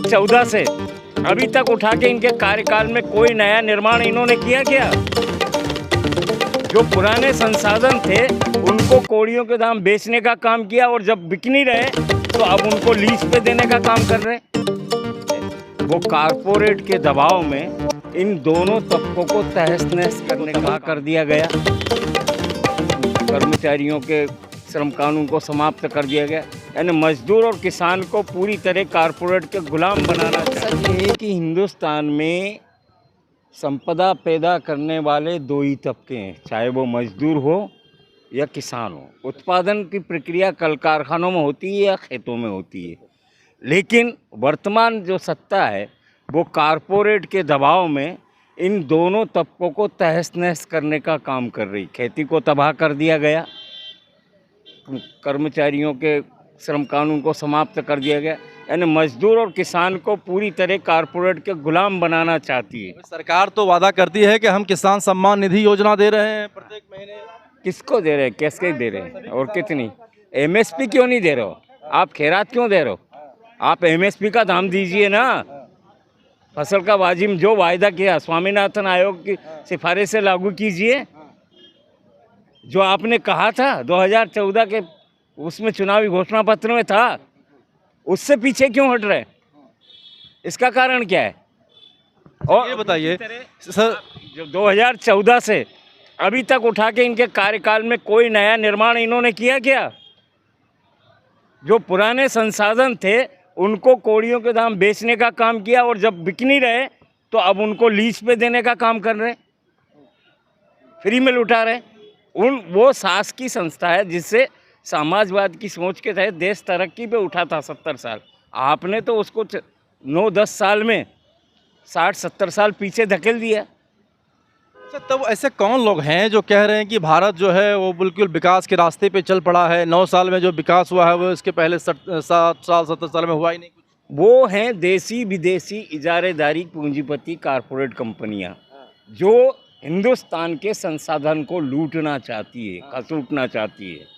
2014 से अभी तक उठा के इनके कार्यकाल में कोई नया निर्माण इन्होंने किया क्या? जो पुराने संसाधन थे उनको कौड़ियों के दाम बेचने का काम किया, और जब बिक नहीं रहे तो अब उनको लीज पे देने का काम कर रहे। वो कारपोरेट के दबाव में इन दोनों तबकों को तहस नहस करने का कर दिया गया। कर्मचारियों के श्रम कानून को समाप्त कर दिया गया, यानी मजदूर और किसान को पूरी तरह कारपोरेट के गुलाम बनाना चाहिए। ये कि हिंदुस्तान में संपदा पैदा करने वाले दो ही तबके हैं, चाहे वो मजदूर हो या किसान हो। उत्पादन की प्रक्रिया कल कारखानों में होती है या खेतों में होती है, लेकिन वर्तमान जो सत्ता है वो कारपोरेट के दबाव में इन दोनों तबकों को तहस नहस करने का काम कर रही। खेती को तबाह कर दिया गया, कर्मचारियों के श्रम कानून को समाप्त कर दिया गया, यानी मजदूर और किसान को पूरी तरह कारपोरेट के गुलाम बनाना चाहती है। सरकार तो वादा करती है कि हम किसान सम्मान निधि योजना दे रहे हैं प्रत्येक महीने। किसको दे रहे हैं, कैसे दे रहे हैं और कितनी? एमएसपी क्यों नहीं दे रहे हो? आप खैरात क्यों दे रहे हो? आप एमएसपी का दाम दीजिए ना। फसल का वाजिब जो वायदा किया स्वामीनाथन आयोग की सिफारिश से लागू कीजिए। जो आपने कहा था 2014 के उसमें चुनावी घोषणा पत्र में था, उससे पीछे क्यों हट रहे? इसका कारण क्या है? और ये बताइए सर, जो 2014 से अभी तक उठा के इनके कार्यकाल में कोई नया निर्माण इन्होंने किया क्या? जो पुराने संसाधन थे उनको कौड़ियों के दाम बेचने का काम किया, और जब बिक नहीं रहे तो अब उनको लीज पे देने का काम कर रहे, फ्री में लुटा रहे। वो शासकीय संस्था है जिससे समाजवाद की सोच के तहत देश तरक्की पे उठा था 70 साल। आपने तो उसको 9-10 साल में 60-70 साल पीछे धकेल दिया। तब ऐसे कौन लोग हैं जो कह रहे हैं कि भारत जो है वो बिल्कुल विकास के रास्ते पे चल पड़ा है? 9 साल में जो विकास हुआ है वो इसके पहले 7 साल 70 साल में हुआ ही नहीं कुछ। वो हैं देसी विदेशी इजारेदारी पूंजीपति कारपोरेट कंपनियां जो हिंदुस्तान के संसाधन को लूटना चाहती है, खसूटना चाहती है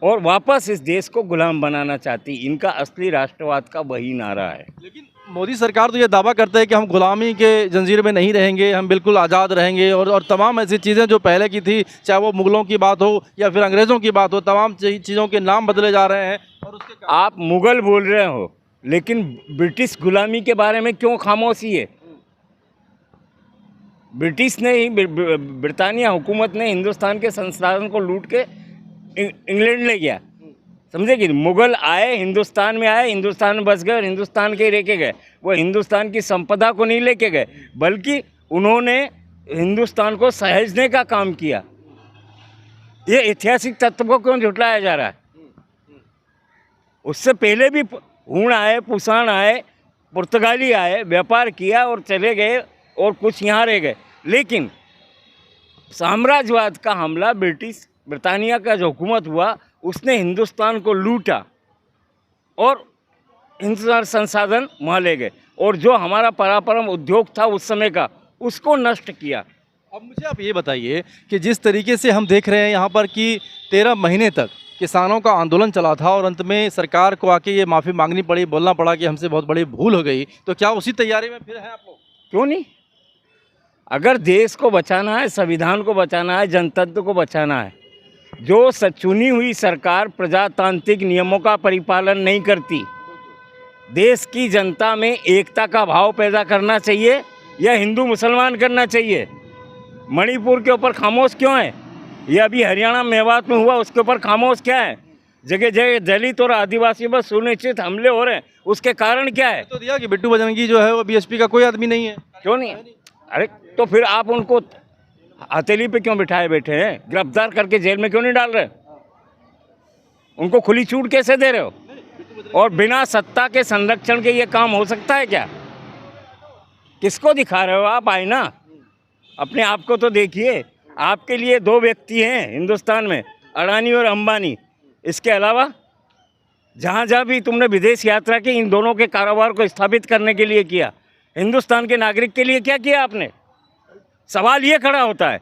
और वापस इस देश को गुलाम बनाना चाहती है। इनका असली राष्ट्रवाद का वही नारा है। लेकिन मोदी सरकार तो ये दावा करते हैं कि हम गुलामी के जंजीर में नहीं रहेंगे, हम बिल्कुल आज़ाद रहेंगे, और तमाम ऐसी चीज़ें जो पहले की थी, चाहे वो मुगलों की बात हो या फिर अंग्रेज़ों की बात हो, तमाम चीज़ों के नाम बदले जा रहे हैं। और उसके आप मुगल बोल रहे हो, लेकिन ब्रिटिश गुलामी के बारे में क्यों खामोशी है? ब्रिटिश ने ही, ब्रिटानिया हुकूमत ने हिंदुस्तान के संसाधन को लूट के इंग्लैंड ले गया, समझे कि मुगल आए, हिंदुस्तान में आए, हिंदुस्तान में बस गए और हिंदुस्तान के ही लेके गए। वो हिंदुस्तान की संपदा को नहीं लेके गए, बल्कि उन्होंने हिंदुस्तान को सहेजने का काम किया। ये ऐतिहासिक तत्व को क्यों झुटलाया जा रहा है? उससे पहले भी हूण आए, पुसान आए, पुर्तगाली आए, व्यापार किया और चले गए, और कुछ यहाँ रह गए। लेकिन साम्राज्यवाद का हमला ब्रिटानिया का जो हुकूमत हुआ उसने हिंदुस्तान को लूटा और हिंदुस्तान संसाधन वहाँ ले गए, और जो हमारा पराक्रम उद्योग था उस समय का उसको नष्ट किया। अब मुझे आप ये बताइए कि जिस तरीके से हम देख रहे हैं यहाँ पर कि 13 महीने तक किसानों का आंदोलन चला था और अंत में सरकार को आके ये माफ़ी मांगनी पड़ी, बोलना पड़ा कि हमसे बहुत बड़ी भूल हो गई, तो क्या उसी तैयारी में फिर हैं आप लोग? क्यों नहीं? अगर देश को बचाना है, संविधान को बचाना है, जनतंत्र को बचाना है, जो चुनी हुई सरकार प्रजातांत्रिक नियमों का परिपालन नहीं करती, देश की जनता में एकता का भाव पैदा करना चाहिए या हिंदू मुसलमान करना चाहिए? मणिपुर के ऊपर खामोश क्यों है? ये अभी हरियाणा मेवात में हुआ, उसके ऊपर खामोश क्या है? जगह जगह दलित और आदिवासी पर सुनिश्चित हमले हो रहे हैं, उसके कारण क्या है? तो दिया कि बिट्टू बजरंगी जो है वो बीएसपी का कोई आदमी नहीं है। क्यों नहीं? अरे तो फिर आप उनको हथेली पे क्यों बिठाए बैठे हैं? गिरफ्तार करके जेल में क्यों नहीं डाल रहे? उनको खुली छूट कैसे दे रहे हो? और बिना सत्ता के संरक्षण के ये काम हो सकता है क्या? किसको दिखा रहे हो आप? आईना अपने आप को तो देखिए। आपके लिए 2 व्यक्ति हैं हिंदुस्तान में, अडानी और अंबानी। इसके अलावा जहाँ जहाँ भी तुमने विदेश यात्रा की, इन दोनों के कारोबार को स्थापित करने के लिए किया। हिंदुस्तान के नागरिक के लिए क्या किया आपने? सवाल ये खड़ा होता है।